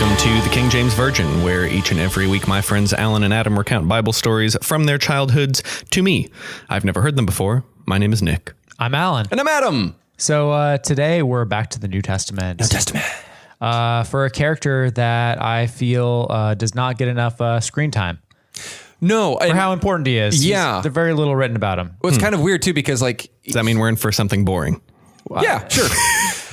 Welcome to the King James Virgin, where each and every week my friends Alan and Adam recount Bible stories from their childhoods to me. I've never heard them before. My name is Nick. I'm Alan. And I'm Adam. So today we're back to the New Testament. For a character that I feel does not get enough screen time. No. For how important he is. Yeah. There's very little written about him. Well, it's kind of weird, too, because, like... Does that mean we're in for something boring? Yeah, sure.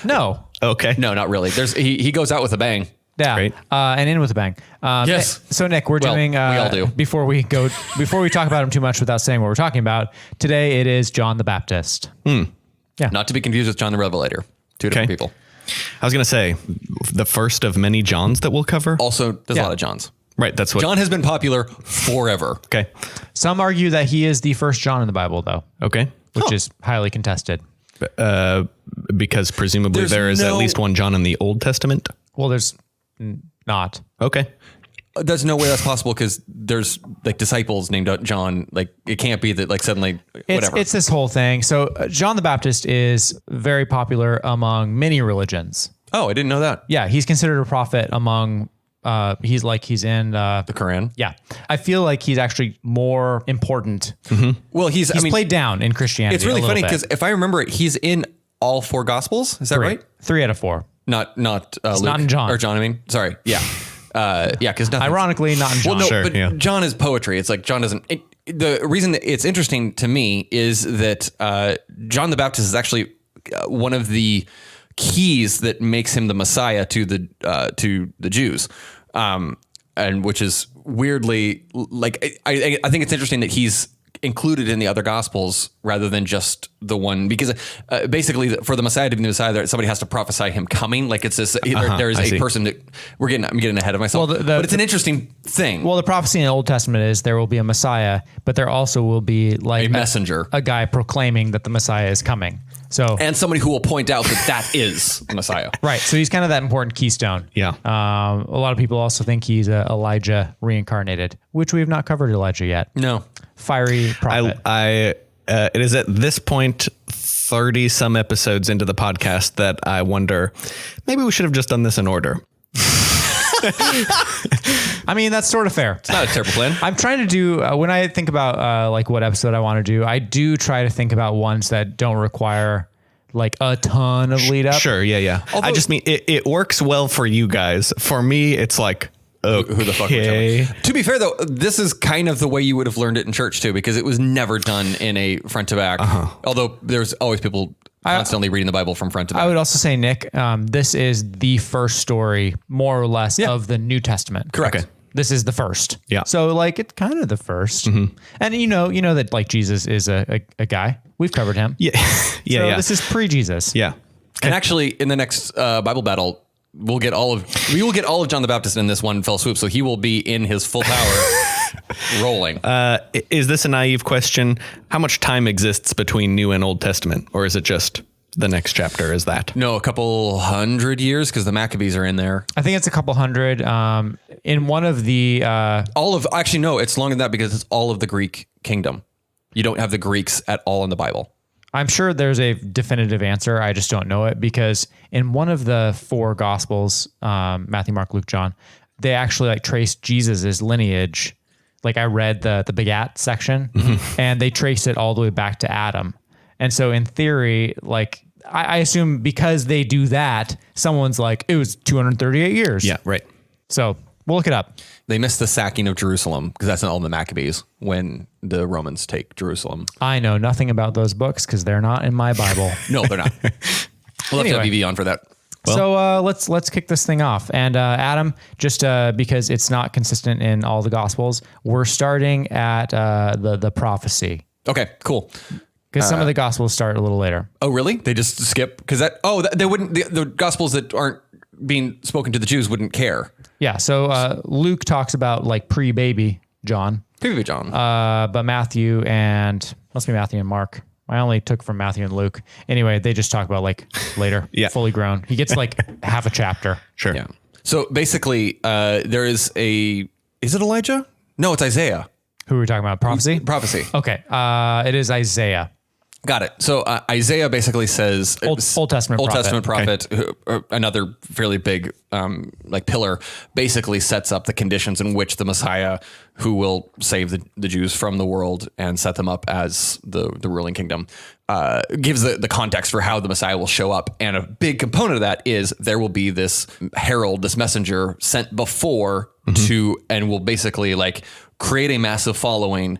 No. Okay. No, not really. He goes out with a bang. Yeah. Great. And in with a bang. Yes. So Nick, we're doing... we all do. Before we talk about him too much without saying what we're talking about, today it is John the Baptist. Yeah. Not to be confused with John the Revelator. Two different people. I was going to say, the first of many Johns that we'll cover. Also, there's a lot of Johns. Right, that's what... John has been popular forever. Okay. Some argue that he is the first John in the Bible, though. Okay. Which is highly contested. Because presumably There's there is at no- least one John in the Old Testament. Well, there's not. Okay. There's no way that's possible because there's like disciples named John. Like it can't be that like suddenly whatever. It's this whole thing. So John the Baptist is very popular among many religions. Oh, I didn't know that. Yeah, he's considered a prophet among. He's in The Quran. Yeah, I feel like he's actually more important. Well, he's Played down in Christianity. it's really a little funny bit. because if I remember it, he's in all four Gospels. Is that right? 3 out of 4. Not Luke not in John. or John. I mean, sorry. Yeah. Yeah. Because Ironically, not in John. Well, no, Sure, but yeah. John is poetry. It's like John doesn't. The reason that it's interesting to me is that John the Baptist is actually one of the keys that makes him the Messiah to the Jews, and which is weirdly like I think it's interesting that he's included in the other Gospels rather than just the one because basically for the Messiah to be the Messiah, somebody has to prophesy him coming. Like it's this there is I a see. person that I'm getting ahead of myself. Well, but it's an interesting thing. Well, the prophecy in the Old Testament is there will be a Messiah, but there also will be like A messenger. a guy proclaiming that the Messiah is coming. So and somebody who will point out that is the Messiah. right, so he's kind of that important keystone. Yeah. A lot of people also think he's Elijah reincarnated, which we have not covered Elijah yet. No. Fiery prophet. It is at this point 30 some episodes into the podcast that I wonder, maybe we should have just done this in order. I mean, that's sort of fair. It's not a terrible plan. I'm trying to do, when I think about like what episode I want to do, I do try to think about ones that don't require like a ton of lead up. Sure. Yeah. I just mean it works well for you guys. For me, it's like, Who the fuck was okay. that? To be fair, though, this is kind of the way you would have learned it in church, too, because it was never done in a front to back. Although there's always people constantly reading the Bible from front to back. I would also say, Nick, this is the first story, more or less, of the New Testament. Correct. Okay. This is the first. Yeah. So like it's kind of the first. And you know that like Jesus is a guy. We've covered him. Yeah. So this is pre-Jesus. Yeah. And actually, in the next Bible battle, we will get all of John the Baptist in this one fell swoop, so he will be in his full power rolling. Is this a naive question? How much time exists between New and Old Testament? Or is it just the next chapter is that? No, a couple 100 years because the Maccabees are in there. I think it's a couple hundred. In one of the Actually, no, it's longer than that because it's all of the Greek kingdom. You don't have the Greeks at all in the Bible. I'm sure there's a definitive answer. I just don't know it because in one of the 4 Gospels, Matthew, Mark, Luke, John, they actually like trace Jesus's lineage. Like I read the begat section and they trace it all the way back to Adam. And so in theory, like I assume because they do that, someone's like, it was 238 years. Yeah, right. So we'll look it up. They missed the sacking of Jerusalem because that's not all the Maccabees when the Romans take Jerusalem. I know nothing about those books because they're not in my Bible. No, they're not. We'll have to have Anyway. BV on for that. So let's kick this thing off. And Adam, just because it's not consistent in all the Gospels, we're starting at the prophecy Okay, cool. because some of the Gospels start a little later. Oh, really? They just skip because they wouldn't. The Gospels that aren't being spoken to the Jews wouldn't care. Yeah. So Luke talks about like pre-baby John, Maybe John. but Matthew must be Matthew and Mark. I only took from Matthew and Luke. Anyway, they just talk about like later, Yeah. fully grown. He gets like half a chapter. Sure. Yeah. So basically, there is is it Elijah? No, it's Isaiah. Who are we talking about? Prophecy? Prophecy. Okay. It is Isaiah. Got it. So Isaiah basically says Old Testament prophet, another fairly big like pillar, basically sets up the conditions in which the Messiah, who will save the Jews from the world and set them up as the ruling kingdom, gives the context for how the Messiah will show up. And a big component of that is there will be this herald, this messenger sent before to, and will basically like create a massive following,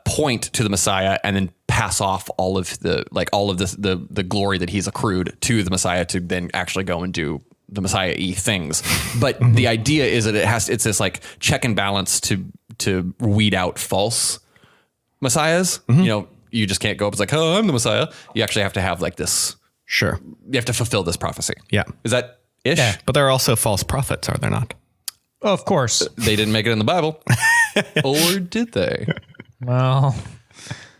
point to the Messiah, and then pass off all of the glory that he's accrued to the Messiah to then actually go and do the Messiah-y things. But the idea is that it's this like check and balance to weed out false messiahs. You know, you just can't go up as like, oh, I'm the Messiah. You actually have to have like this. Sure. You have to fulfill this prophecy. Yeah. Is that ish? Yeah. But there are also false prophets, are there not? Of course. They didn't make it in the Bible. Or did they? Well,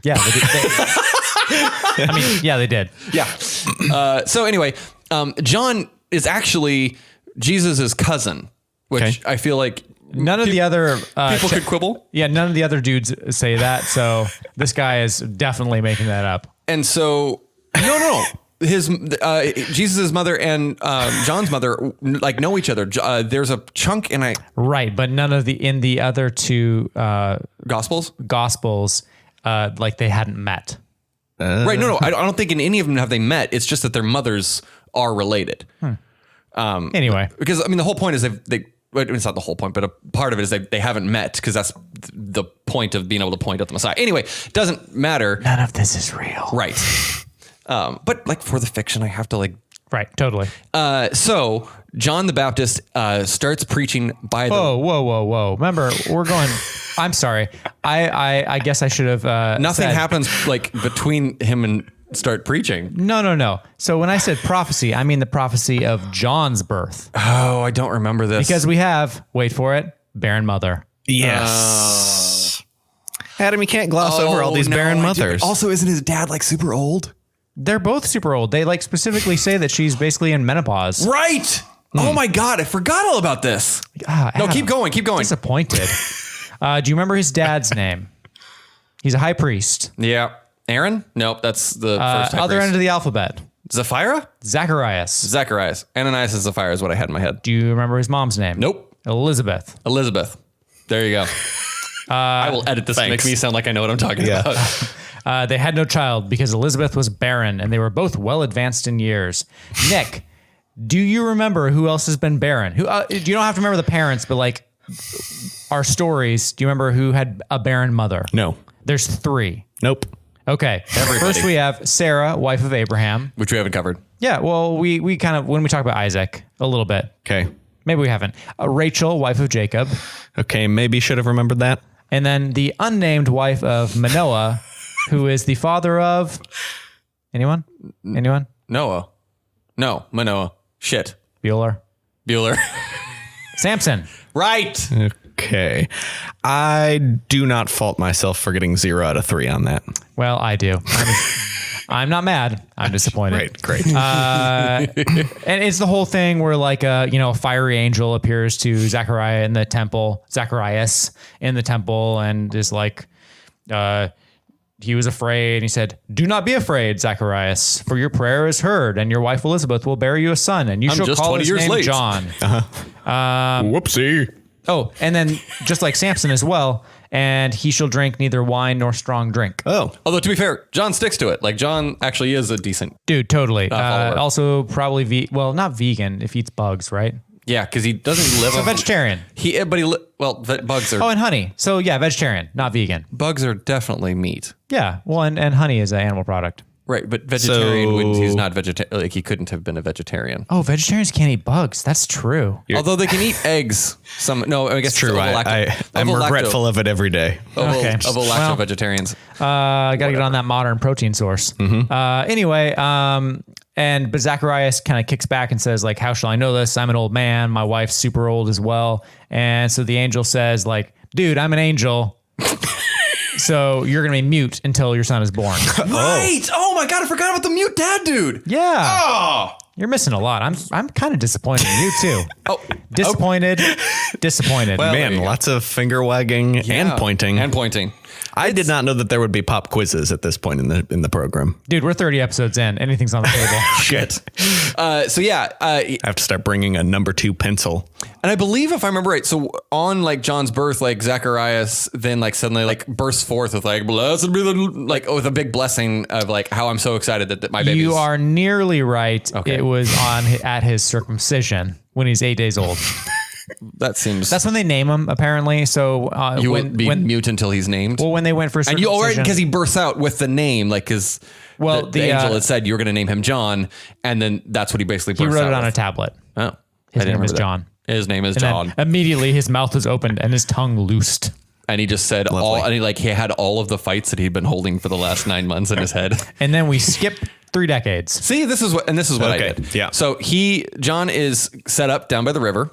yeah. I mean, yeah, they did. Yeah. So anyway, John is actually Jesus's cousin, which Okay. I feel like None of the other people could quibble. Yeah, none of the other dudes say that. So this guy is definitely making that up. And so, no. His Jesus's mother and John's mother like know each other. There's a chunk in Right, but none of the other two Gospels. gospels like they hadn't met. Right. No. I don't think in any of them have they met. It's just that their mothers are related. Anyway, Because I mean, the whole point is it's not the whole point, but a part of it is they haven't met, because that's the point of being able to point out the Messiah. Anyway, it doesn't matter. none of this is real. Right. But like for the fiction, I have to like. Right, totally. So John the Baptist starts preaching by the. Whoa. Remember, we're going. I'm sorry. I guess I should have. Nothing said, happens like between him and start preaching. No. So when I said prophecy, I mean the prophecy of John's birth. Oh, I don't remember this. Because we have, wait for it, barren mother. Yes. Adam, you can't gloss over all these barren mothers. Also, isn't his dad like super old? They're both super old. They like specifically say that she's basically in menopause. Right. Oh my God, I forgot all about this. No, Adam, keep going. Disappointed. Do you remember his dad's name? He's a high priest. Yeah. Aaron? Nope, that's the first high Other priest. end of the alphabet. Zephyrah? Zacharias. Zacharias. Ananias and Zephyrah is what I had in my head. Do you remember his mom's name? Nope. Elizabeth. Elizabeth. There you go. I will edit this to make thanks. me sound like I know what I'm talking about. They had no child because Elizabeth was barren and they were both well advanced in years. Nick, do you remember who else has been barren? You don't have to remember the parents, but like our stories, do you remember who had a barren mother? No. There's 3. Nope. Okay. First we have Sarah, wife of Abraham. Which we haven't covered. Yeah, well, we kind of, when we talk about Isaac a little bit, Okay. maybe we haven't. Rachel, wife of Jacob. Okay, maybe should have remembered that. And then the unnamed wife of Manoah, who is the father of anyone? Noah. No, Manoah. Shit. Bueller. Samson. Right. Okay. I do not fault myself for getting 0 out of 3 on that. Well, I do. I'm not mad. I'm disappointed. Great. And it's the whole thing where like a fiery angel appears to Zacharias in the temple, and is like, he was afraid. And he said, "Do not be afraid, Zacharias, for your prayer is heard, and your wife Elizabeth will bear you a son, and you shall just call 20 his years name late." John." Whoopsie. Oh, and then just like Samson as well, and he shall drink neither wine nor strong drink. Oh. Although to be fair, John sticks to it. Like John actually is a decent. Dude, totally. follower. Also probably not vegan if he eats bugs, right? Yeah, because he doesn't live. So vegetarian. Bugs are Oh, and honey. So yeah, vegetarian, not vegan. bugs are definitely meat. Yeah. Well, and honey is an animal product. Right, but vegetarian So- wouldn't. He's not vegetarian. Like he couldn't have been a vegetarian. Oh, vegetarians can't eat bugs. That's true. Although they can eat eggs. I guess True. I'm regretful of it every day. Okay. Of lacto Well, vegetarians. Got to get on that modern protein source. Anyway, but Zacharias kind of kicks back and says, like, "How shall I know this? I'm an old man. My wife's super old as well." And so the angel says, like, "Dude, I'm an angel." So you're going to be mute until your son is born. Right. Oh my God, I forgot about the mute dad dude. Yeah. Oh. You're missing a lot. I'm kind of disappointed in you too. Oh. Disappointed. Well, there man, you go. lots of finger wagging and pointing. And pointing. I did not know that there would be pop quizzes at this point in the program. Dude, we're 30 episodes in. Anything's on the table. Shit. So yeah, I have to start bringing a number 2 pencil. and I believe if I remember right, so on like John's birth, like Zacharias then like suddenly like bursts forth with like blessed be the like with a big blessing of like how I'm so excited that my baby. You are nearly right. Okay. It was at his circumcision when he's 8 days old. That seems That's when they name him, apparently. So you when won't be mute until he's named. well, when they went for and circumcision, you already because he bursts out with the name like because Well, the the, angel uh, had said you're going to name him John, and then that's what he basically he bursts wrote out it on a with. tablet. Oh, His I didn't name is remember that. John. His name is And John. then immediately his mouth was opened and his tongue loosed. And he just said all, and he had all of the fights that he'd been holding for the last 9 months in his head. And then we skip 3 decades. See, this is what I Okay, did. yeah. So John is set up down by the river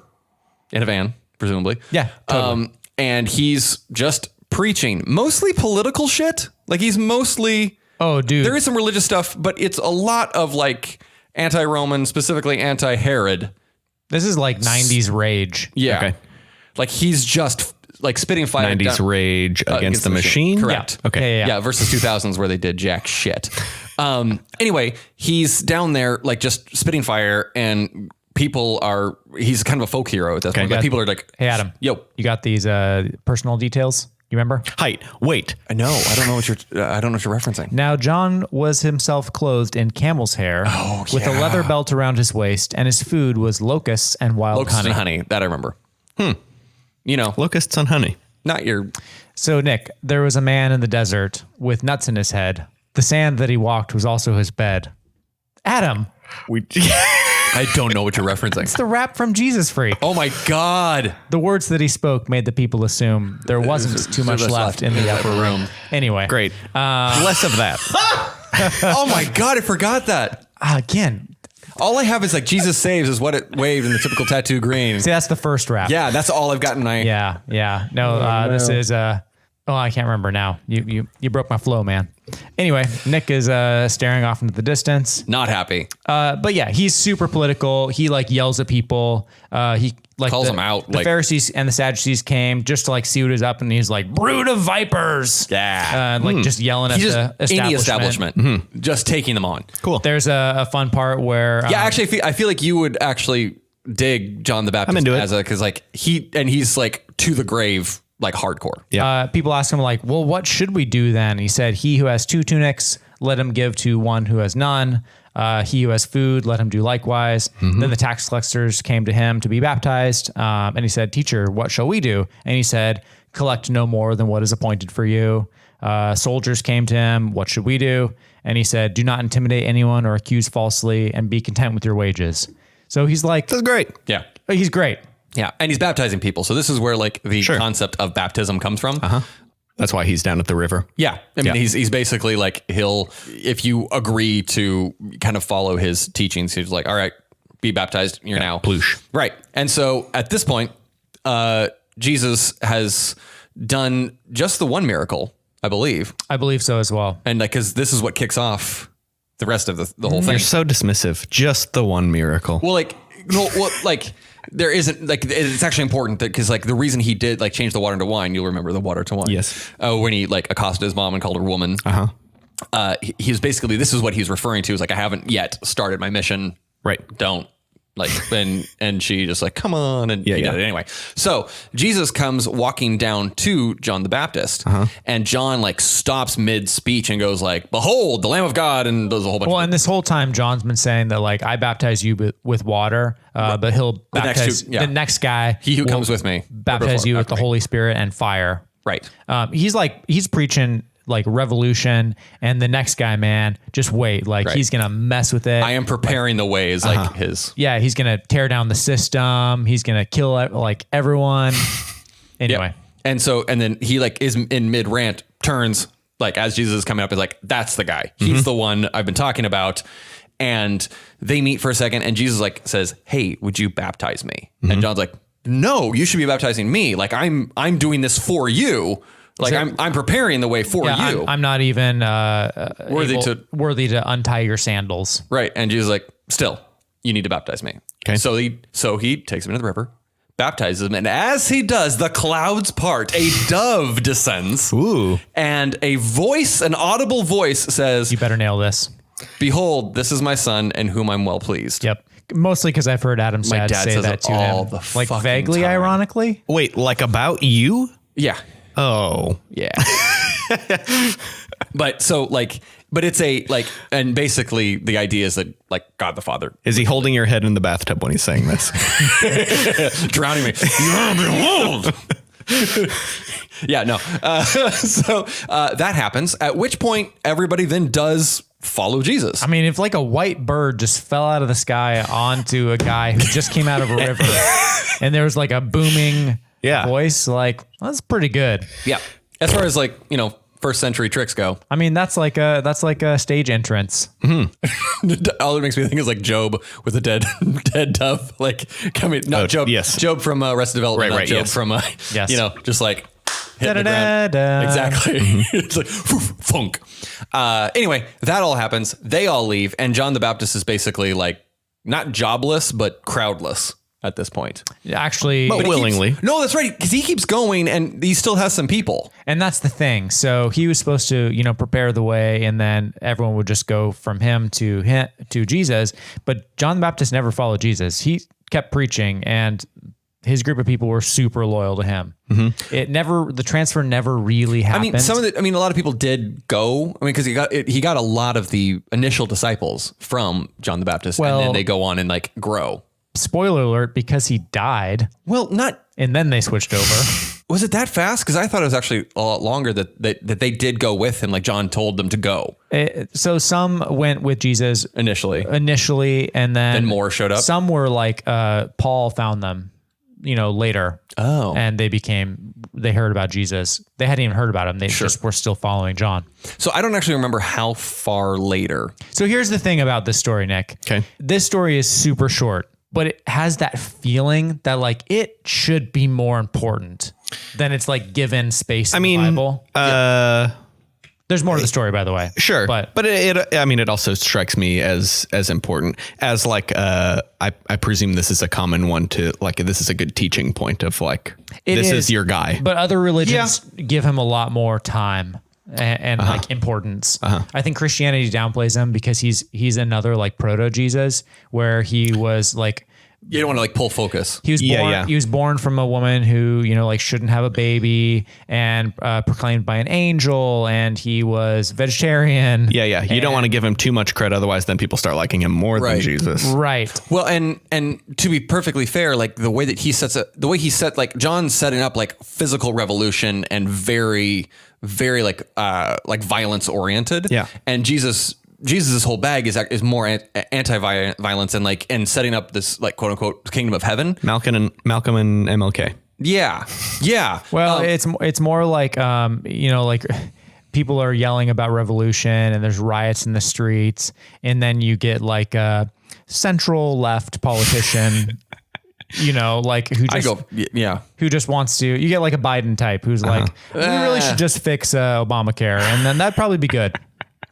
in a van, presumably. Yeah, totally. And he's just preaching mostly political shit. Like he's mostly, Oh, dude. there is some religious stuff, but it's a lot of like anti-Roman, specifically anti-Herod. This is like 90s rage. Yeah. Okay. Like he's just like spitting fire. 90s down- rage against the machine. Correct. Yeah. Okay. Yeah. Yeah, versus 2000s where they did jack shit. Anyway, he's down there like just spitting fire, and he's kind of a folk hero at this point. Like, people are like, Hey, Adam. yo, You got these personal details? You remember? Height, weight. no, I don't know what you're referencing. Now, John was himself clothed in camel's hair with a leather belt around his waist, and his food was locusts and wild Locusts honey. and honey, that I remember. You know, Locusts on honey. not your. So, Nick, there was a man in the desert with nuts in his head. The sand that he walked was also his bed. Adam, I don't know what you're referencing. it's the rap from Jesus Freak. Oh my God. The words that he spoke made the people assume there wasn't too much left in the upper room. Anyway. Great. Less of that. Oh my God, I forgot that. Again, All I have is like Jesus saves is what it waved in the typical tattoo green. see, that's the first rap. Yeah, that's all I've gotten. Yeah. No, this is I can't remember now. You broke my flow, man. Anyway, Nick is staring off into the distance. Not happy. But yeah, he's super political. He like yells at people. He like Calls them out, The like- Pharisees and the Sadducees came just to like see what is up, and he's like, "Brood of vipers!" Yeah. Like just yelling at He's the just any establishment. establishment, just taking them on. Cool. There's a fun part where Yeah, actually, I feel like you would actually dig John the Baptist into it. as because like he's like to the grave, like hardcore. people ask him like, well, what should we do then? He said, he who has 2 tunics, let him give to one who has none. He who has food, let him do likewise. Then the tax collectors came to him to be baptized. And he said, teacher, what shall we do? And he said, collect no more than what is appointed for you. Soldiers came to him. What should we do? And he said, do not intimidate anyone or accuse falsely, and be content with your wages. So he's like, That's great. Yeah. he's great. Yeah. And he's baptizing people. So this is where like the Sure. concept of baptism comes from. That's why he's down at the river. Yeah. I mean, Yeah. he's basically like if you agree to kind of follow his teachings, he's like, all right, be baptized. You're now. Ploosh. Right. And so at this point, Jesus has done just the one miracle, I believe. I believe so as well. And like, cause this is what kicks off the rest of the whole thing. You're so dismissive. Just the one miracle. Well, like there isn't like it's actually important that because like the reason he did like change the water into wine, you'll remember the water to wine. Yes. When he like accosted his mom and called her woman. He was basically this is what he's referring to is like I haven't yet started my mission. Right. Don't like and she just like come on and Yeah, he yeah. did it anyway. So Jesus comes walking down to John the Baptist and John like stops mid speech and goes like, "Behold, the Lamb of God," and does a whole bunch. Well, of and this whole time, John's been saying that like I baptize you with water, but he'll next baptize two- yeah. the next guy. He who will comes with me, baptize before- you with the after me. Holy Spirit and fire. Right. He's preaching like revolution, and the next guy, man, just wait. Like Right. he's gonna mess with it. I am preparing the way is like his. Yeah, he's gonna tear down the system. He's gonna kill like everyone. Anyway, Yep. And then he like is in mid rant, turns like as Jesus is coming up, is like, that's the guy. He's the one I've been talking about. And they meet for a second, and Jesus like says, "Hey, would you baptize me?" And John's like, "No, you should be baptizing me. Like I'm doing this for you. Like I'm preparing the way for yeah, you." I'm not even Worthy worthy to untie your sandals. Right. And Jesus is like, still, you need to baptize me. Okay. So he takes him into the river, baptizes him. And as he does, the clouds part, a dove descends. Ooh. And a voice, an audible voice says, You better nail this. behold, this is my son in whom I'm well pleased. Yep. Mostly because I've heard Adam Sad dad say says that it to all him. the Like fucking vaguely time. ironically. Wait, like about you? Yeah. Oh. Yeah. But so like, but it's a like, and basically the idea is that like God the Father Is he holding your head in the bathtub when he's saying this? drowning me. Behold. Yeah, no. So that happens, at which point everybody then does follow Jesus. I mean, if like a white bird just fell out of the sky onto a guy who just came out of a river and there was like a booming voice, like that's pretty good. Yeah. As far as like, you know, first century tricks go. I mean, that's like a stage entrance. All it makes me think is like Job with a dead dove, like coming, not Job. yes. Job from Arrested Development, not Right, Job yes. from, Yes. you know, just like hitting the ground. Da-da-da-da. Exactly. It's like funk. Anyway, that all happens. They all leave, and John the Baptist is basically like not jobless, but crowdless at this point. Actually, But willingly. No, that's right, because he keeps going, and he still has some people. and that's the thing. So he was supposed to, you know, prepare the way, and then everyone would just go from him to Jesus. But John the Baptist never followed Jesus. He kept preaching, and his group of people were super loyal to him. The transfer never really happened. I mean, a lot of people did go. I mean, because he got a lot of the initial disciples from John the Baptist, and Well- then they go on and like grow. Spoiler alert, because he died, Well, not and then they switched over. was it that fast? Because I thought it was actually a lot longer that they did go with him. Like John told them to go So some went with Jesus initially. initially, and then more showed up? Some were like Paul found them, you know, later. Oh. And they heard about Jesus. They hadn't even heard about him. They just were still following John. So I don't actually remember how far later. So here's the thing about this story, Nick. Okay. This story is super short, but it has that feeling that like it should be more important than it's like given space in the Bible. There's more to the story, by the way. Sure, But it also strikes me as important as like I presume this is a common one to like this is a good teaching point of like this is your guy. But other religions give him a lot more time and like importance. I think Christianity downplays him because he's another like proto Jesus where he was like. You don't want to like pull focus. He was born. He was born from a woman who, you know, like shouldn't have a baby, and proclaimed by an angel, and he was vegetarian. Yeah. You don't want to give him too much credit, otherwise then people start liking him more than Right. Jesus. Right. Well, and to be perfectly fair, like the way he set like John's setting up like physical revolution and very like violence oriented. Yeah. And Jesus's whole bag is more anti-violence and setting up this like quote unquote kingdom of heaven. Malcolm and MLK. Yeah. Well, it's more like you know, like people are yelling about revolution and there's riots in the streets, and then you get like a central left politician. You know, like who just wants to. You get like a Biden type who's like, we really should just fix Obamacare, and then that'd probably be good.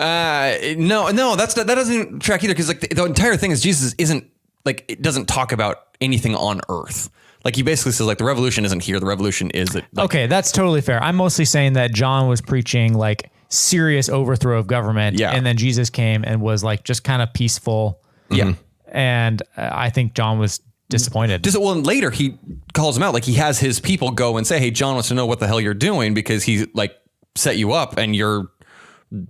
No, that doesn't track either, because like the entire thing is Jesus isn't like, it doesn't talk about anything on earth. Like he basically says like the revolution isn't here, the revolution is it. Like, Okay, that's totally fair. I'm mostly saying that John was preaching like serious overthrow of government, and then Jesus came and was like just kind of peaceful. Yeah. And I think John was disappointed. Well, and later he calls him out, like he has his people go and say, hey, John wants to know what the hell you're doing because he like set you up and you're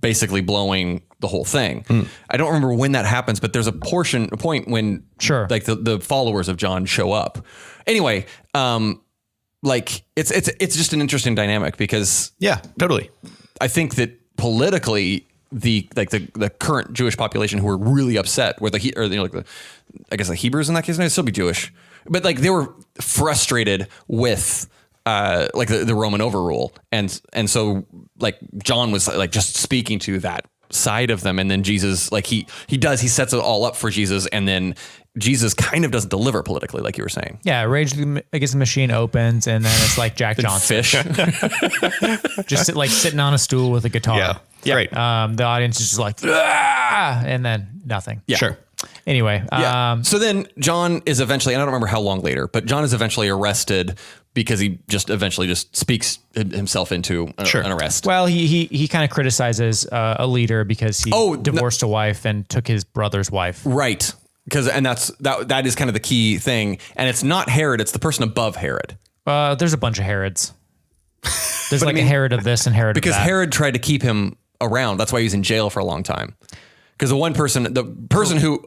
basically blowing the whole thing. I don't remember when that happens, but there's a point when like the followers of John show up. Anyway, like it's just an interesting dynamic because Totally. I think that politically the current Jewish population who were really upset were the Hebrews in that case, they'd still be Jewish, but like they were frustrated with like the Roman overrule. And so like John was like just speaking to that side of them. And then Jesus, like he sets it all up for Jesus. And then Jesus kind of doesn't deliver politically, like you were saying. Yeah. Rage Against the Machine opens, and then it's like Jack Johnson. Fish. Just like sitting on a stool with a guitar. Yeah. Right. The audience is just like, "Ah!" and then nothing. Yeah. Sure. Anyway, So then John is eventually, and I don't remember how long later, but John is eventually arrested because he just eventually just speaks himself into an arrest. well, he kind of criticizes a leader because he divorced a wife and took his brother's wife. Right. And that is kind of the key thing. And it's not Herod, it's the person above Herod. There's a bunch of Herods. There's a Herod of this and Herod of that. Because Herod tried to keep him around. That's why he was in jail for a long time. Because the person who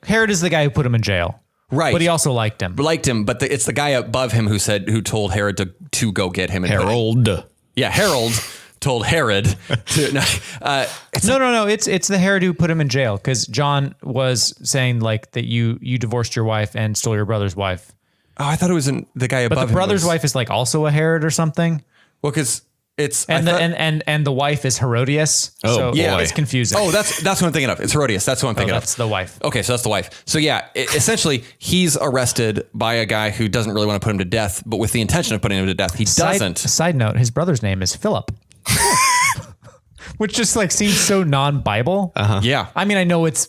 Herod is the guy who put him in jail. Right. But he also liked him. But it's the guy above him who told Herod to go get him. And Harold. Harold told Herod to. No. It's the Herod who put him in jail because John was saying that you divorced your wife and stole your brother's wife. Oh, I thought it was the guy above him. But the brother's wife is also a Herod or something. Well, because it's and the wife is Herodias. Oh, so yeah, it's confusing. Oh, that's what I'm thinking of. It's Herodias. That's what I'm thinking of. That's the wife. Okay, so that's the wife. So yeah, essentially, he's arrested by a guy who doesn't really want to put him to death, but with the intention of putting him to death. He doesn't. Side note: his brother's name is Philip, which just seems so non-Bible. Yeah, I mean, I know it's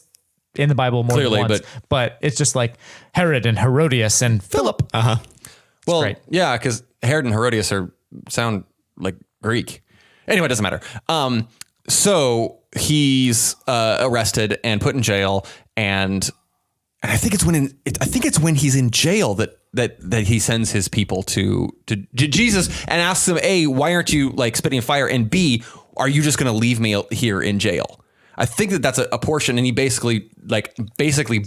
in the Bible more clearly, than once, but it's just Herod and Herodias and Philip. Well, great. yeah, because Herod and Herodias sound like Greek. Anyway, it doesn't matter. So he's arrested and put in jail, and I think it's when he's in jail that he sends his people to Jesus and asks him, A, why aren't you spitting fire? And B, are you just going to leave me here in jail? I think that's a portion, and he basically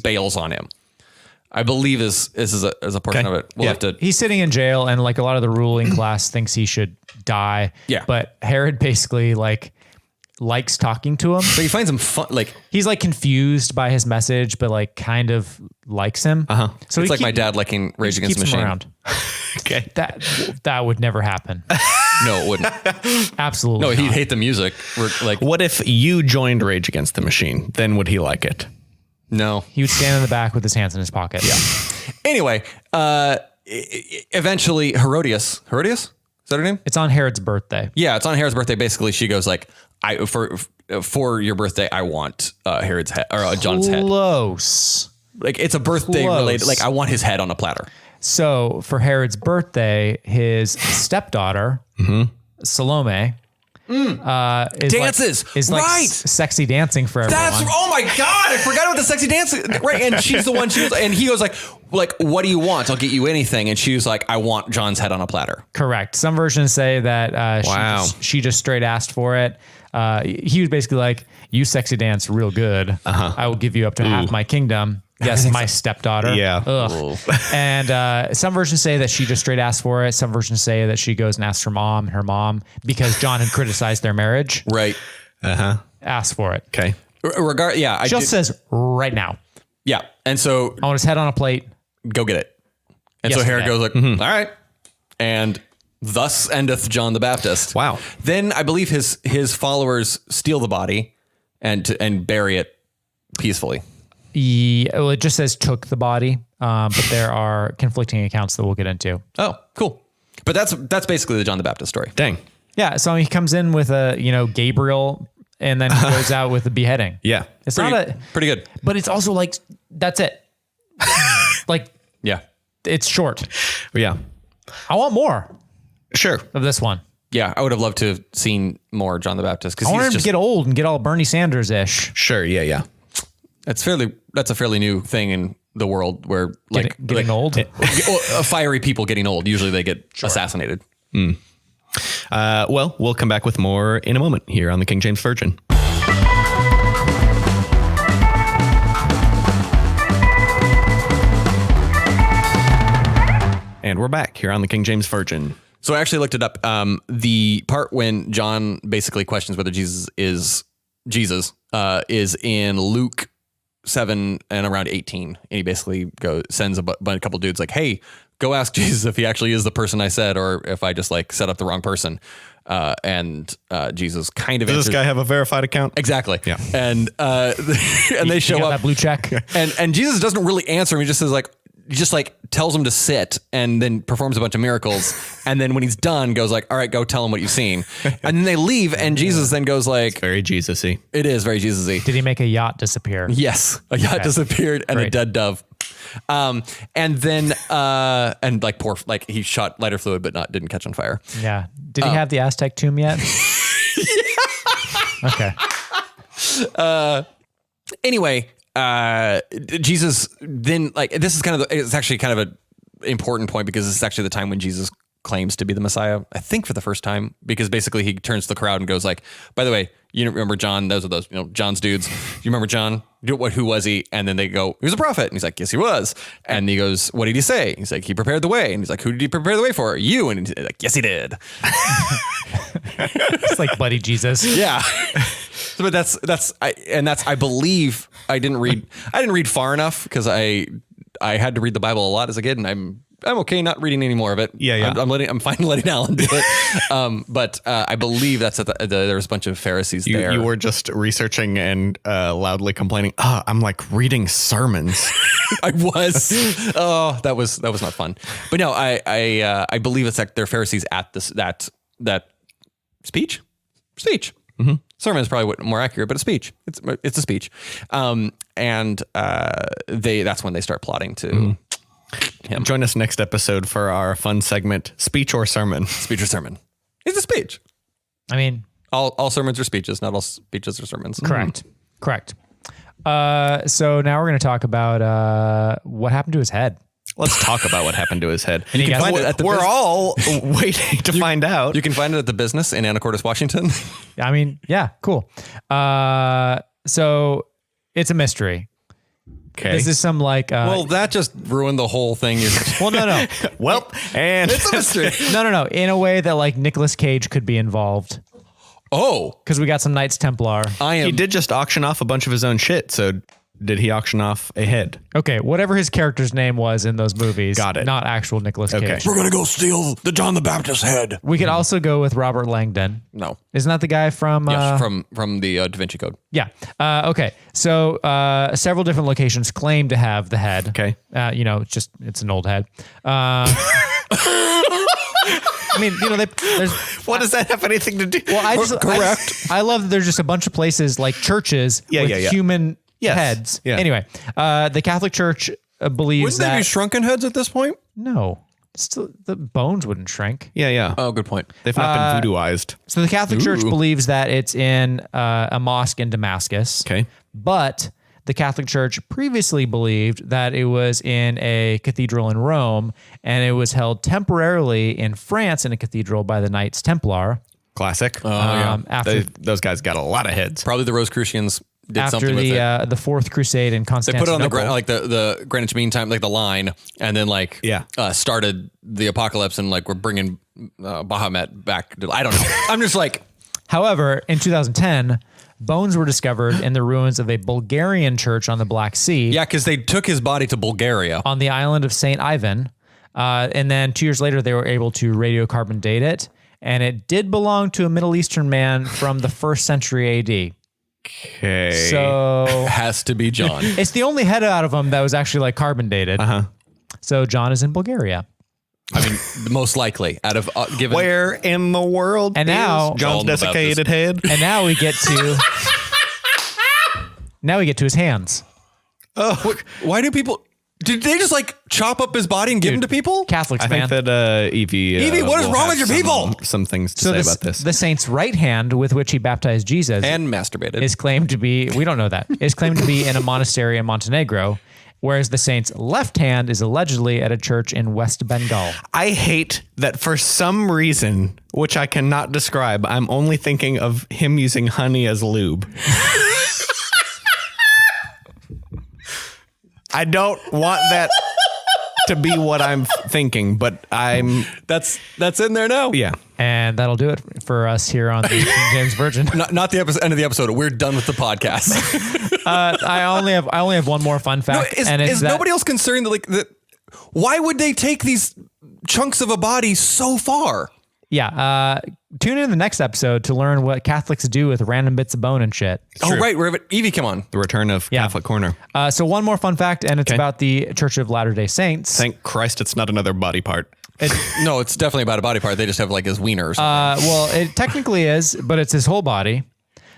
bails on him. I believe is a portion of it. We'll have to. He's sitting in jail, and a lot of the ruling class thinks he should die. Yeah. But Herod basically likes talking to him. So he finds him fun. He's confused by his message, but kind of likes him. So it's my dad liking Rage Against the Machine. Him around. Okay. That would never happen. No, it wouldn't. Absolutely. No, not. he'd hate the music. What if you joined Rage Against the Machine? Then would he like it? No. He would stand in the back with his hands in his pocket. Yeah. Anyway, eventually Herodias, is that her name? It's on Herod's birthday. Yeah, it's on Herod's birthday. Basically, she goes for your birthday, I want Herod's head or John's head. Close. It's a birthday related. I want his head on a platter. So for Herod's birthday, his stepdaughter, Salome, dances. Is right. Sexy dancing for everyone. Oh my God. I forgot about the sexy dancing. Right. And she's the one, and he goes what do you want? I'll get you anything. And she was like, I want John's head on a platter. Correct. Some versions say that Wow. she just straight asked for it. He was basically you sexy dance real good. I will give you up to half my kingdom. Yes, my stepdaughter. Yeah. Ugh. And some versions say that she just straight asked for it. Some versions say that she goes and asks her mom, because John had criticized their marriage. Right. Asked for it. Okay. I Just says right now. Yeah. And so I want his head on a plate. go get it. And so Herod goes all right. And thus endeth John the Baptist. Wow. Then I believe his followers steal the body and bury it peacefully. Well, it just says took the body, but there are conflicting accounts that we'll get into. Oh, cool. But that's basically the John the Baptist story. Dang. Yeah, so he comes in with Gabriel, and then he goes out with the beheading. Yeah. It's Pretty good. but it's also that's it. Yeah. It's short. Yeah. I want more Sure. of this one. Yeah, I would have loved to have seen more John the Baptist because I want he's him to get old and get all Bernie Sanders ish. Sure. Yeah. that's a fairly new thing in the world where Getting old. fiery people getting old. Usually they get assassinated. Well, we'll come back with more in a moment here on the King James Virgin. And we're back here on the King James Virgin. So I actually looked it up. The part when John basically questions whether Jesus is in Luke 7 and around 18. And he basically sends a couple dudes hey, go ask Jesus if he actually is the person I said, or if I just set up the wrong person. And Jesus kind of Does this guy have a verified account? Exactly. Yeah. And and they show got up that blue check. and Jesus doesn't really answer him. He just says just like tells him to sit and then performs a bunch of miracles. And then when he's done, goes like, all right, go tell him what you've seen. And then they leave. And Jesus then goes like, Very Jesus-y. it is very Jesus-y. Did he make a yacht disappear? Yes. A yacht disappeared and a Great. dead dove. And then, and like he shot lighter fluid, but didn't catch on fire. Yeah. Did he have the Aztec tomb yet? Okay. Anyway, Jesus then this is it's actually kind of an important point because this is actually the time when Jesus claims to be the Messiah, I think for the first time, because basically he turns to the crowd and goes like, by the way, you remember John? Those are John's dudes. You remember John? Who was he? And then they go, he was a prophet. And he's like, yes, he was. And he goes, what did he say? He's like, he prepared the way. And he's like, who did he prepare the way for? You. And he's like, yes, he did. It's like Buddy Jesus. Yeah. But I believe I didn't read far enough because I had to read the Bible a lot as a kid, and I'm okay not reading any more of it. Yeah. I'm fine letting Alan do it. But I believe that's there's a bunch of Pharisees there. You were just researching and loudly complaining. I'm like reading sermons. I was. Oh, that was not fun. But no, I believe it's like they're Pharisees at that speech. Mm-hmm. Sermon is probably more accurate, but a speech. It's a speech. And that's when they start plotting to him. Join us next episode for our fun segment, Speech or Sermon. Speech or sermon. It's a speech. I mean, All sermons are speeches, not all speeches are sermons. correct. So now we're going to talk about what happened to his head. Let's talk about what happened to his head. And you can guys- find it we're all waiting to find out. You can find it at the Business in Anacortes, Washington. I mean, yeah, cool. So it's a mystery. Okay. This is some like, Well, that just ruined the whole thing. well, no. Well, and It's a mystery. No. In a way that like Nicolas Cage could be involved Oh, because we got some Knights Templar. he did just auction off a bunch of his own shit. So did he auction off a head? Okay, whatever his character's name was in those movies. Got it. Not actual Nicolas Okay. Cage. we're going to go steal the John the Baptist head. We could also go with Robert Langdon. No. Isn't that the guy from? Yes, from the Da Vinci Code. Yeah. Okay. So several different locations claim to have the head. Okay. It's an old head. I mean, there's. What does that have anything to do? Well, Correct. I love that there's just a bunch of places like churches with yeah. human Yes. heads. Yeah. Anyway, the Catholic Church believes Wouldn't they that be shrunken heads at this point? no, still the bones wouldn't shrink. Yeah. Oh, good point. They've not been voodooized. So the Catholic Church Ooh. believes that it's in a mosque in Damascus. Okay. But the Catholic Church previously believed that it was in a cathedral in Rome, and it was held temporarily in France in a cathedral by the Knights Templar. Classic. After Those guys got a lot of heads. Probably the Rosicrucians did after something with it. the Fourth Crusade in They put it on Constantinople. the Greenwich Mean Time, like the line, and then started the apocalypse and like we're bringing Bahamut back. I don't know. I'm just like, However, in 2010, bones were discovered in the ruins of a Bulgarian church on the Black Sea. yeah, because they took his body to Bulgaria. On the island of St. Ivan. And then 2 years later, they were able to radiocarbon date it. And it did belong to a Middle Eastern man from the 1st century AD. Okay. So Has to be John. it's the only head out of them that was actually like carbon dated. So John is in Bulgaria. I mean, most likely out of given. Where in the world And now- is John's John the desiccated head? And now we get to his hands. Why do people? Did they just like chop up his body and give him to people? Catholics, I man. think that Evie. Evie, what is will wrong have with your people? Some things to So say this, about this. the saint's right hand with which he baptized Jesus And masturbated. is claimed to be, we don't know that, is claimed to be in a monastery in Montenegro, whereas the saint's left hand is allegedly at a church in West Bengal. I hate that for some reason, which I cannot describe, I'm only thinking of him using honey as lube. I don't want that to be what I'm thinking, but I'm, That's in there now. yeah. And that'll do it for us here on the King James Virgin. Not the end of the episode. We're done with the podcast. I only have one more fun fact, and it's is that nobody else concerned that why would they take these chunks of a body so far? yeah, tune in the next episode to learn what Catholics do with random bits of bone and shit. Oh, right. We're having Evie come on. The return of Catholic Corner. So one more fun fact, and it's about the Church of Latter-day Saints. Thank Christ it's not another body part. No, it's definitely about a body part. They just have like his wiener or something. Well, it technically is, but it's his whole body.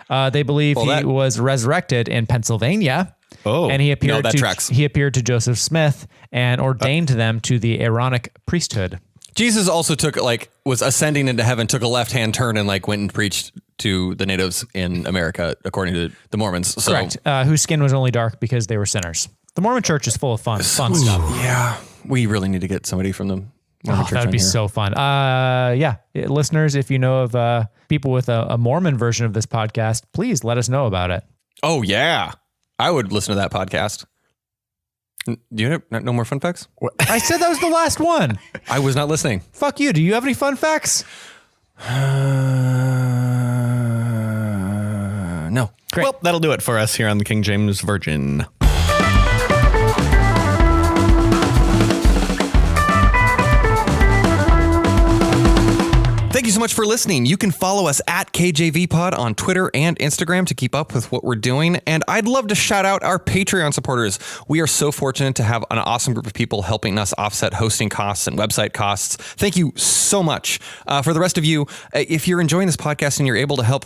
They believe he was resurrected in Pennsylvania. Oh, and he appeared tracks. He appeared to Joseph Smith and ordained them to the Aaronic priesthood. Jesus also was ascending into heaven, took a left-hand turn and went and preached to the natives in America, according to the Mormons. So, correct. Whose skin was only dark because they were sinners. The Mormon church is full of fun stuff. Yeah. We really need to get somebody from the Mormon church. That would be so fun. Listeners, if you know of people with a Mormon version of this podcast, please let us know about it. Oh, yeah. I would listen to that podcast. Do you have no more fun facts? I said that was the last one. I was not listening. Fuck you. Do you have any fun facts? No. Great. Well, that'll do it for us here on the King James Virgin. Thank you so much for listening. You can follow us at KJVPod on Twitter and Instagram to keep up with what we're doing. And I'd love to shout out our Patreon supporters. We are so fortunate to have an awesome group of people helping us offset hosting costs and website costs. Thank you so much. For the rest of you, if you're enjoying this podcast and you're able to help,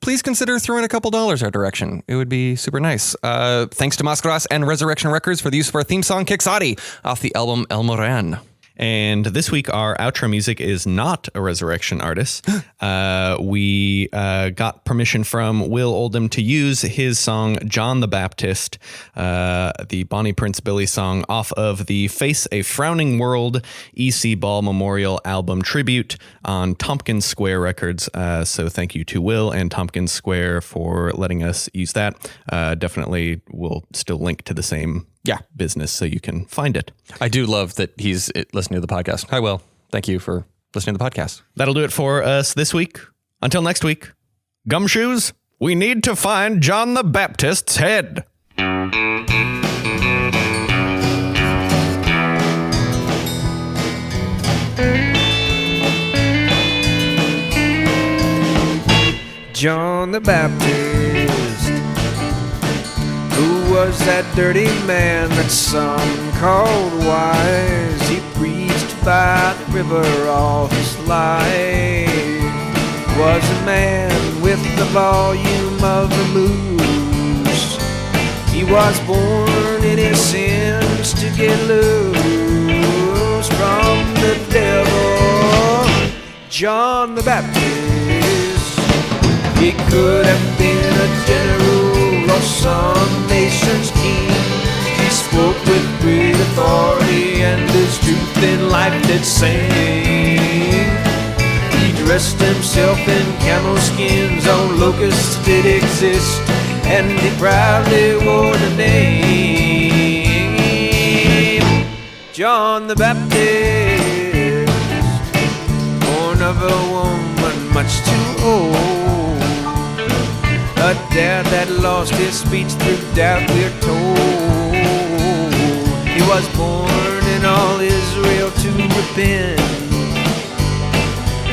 please consider throwing a couple dollars our direction. It would be super nice. Thanks to Mascaras and Resurrection Records for the use of our theme song, Quixote, off the album El Moran. And this week, our outro music is not a Resurrection artist. We got permission from Will Oldham to use his song, John the Baptist, the Bonnie Prince Billy song off of the Face a Frowning World E.C. Ball Memorial Album Tribute on Tompkins Square Records. So thank you to Will and Tompkins Square for letting us use that. Definitely will still link to the same business so you can find it. I do love that he's listening to the podcast. Hi, Will. Thank you for listening to the podcast. That'll do it for us this week. Until next week, Gumshoes, we need to find John the Baptist's head. John the Baptist, who was that dirty man that some called wise? He preached by the river all his life. Was a man with the volume of the blues. He was born in his sins to get loose from the devil. John the Baptist, he could have been a general or some nation's king. He spoke with great authority, and his truth in life did sing. He dressed himself in camel skins, on locusts did exist, and he proudly wore the name John the Baptist, born of a woman much too old. A dad that lost his speech through doubt, we're told. He was born in all Israel to repent.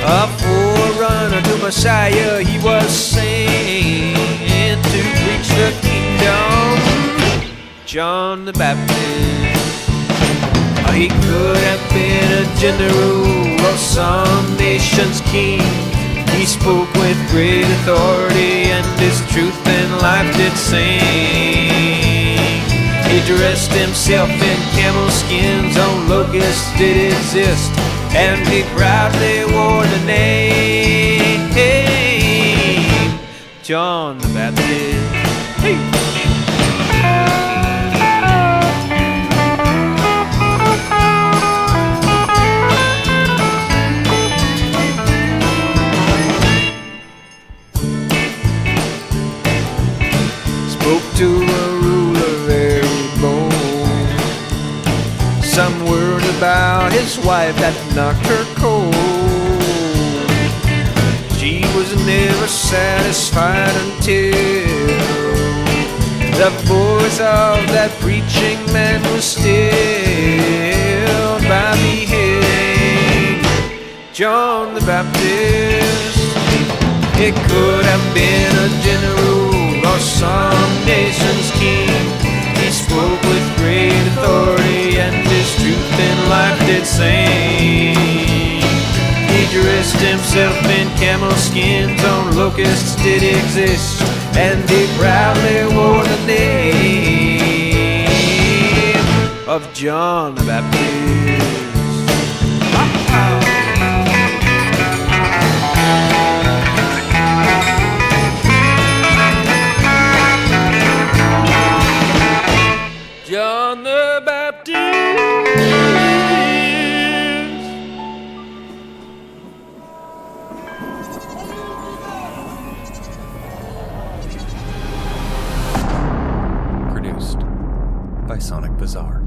A forerunner to Messiah, he was sent to preach the kingdom. John the Baptist, he could have been a general or some nation's king. He spoke with great authority, and his truth in life did sing. He dressed himself in camel skins, on locusts did exist, and he proudly wore the name John the Baptist. Hey. To a ruler very bold, some word about his wife that knocked her cold. She was never satisfied until the voice of that preaching man was stilled by beheading John the Baptist. It could have been a general or some nation's king. He spoke with great authority, and his truth in life did sing. He dressed himself in camel skins, on locusts did exist, and he proudly wore the name of John the Baptist. John the Baptist. Produced by Sonic Bazaar.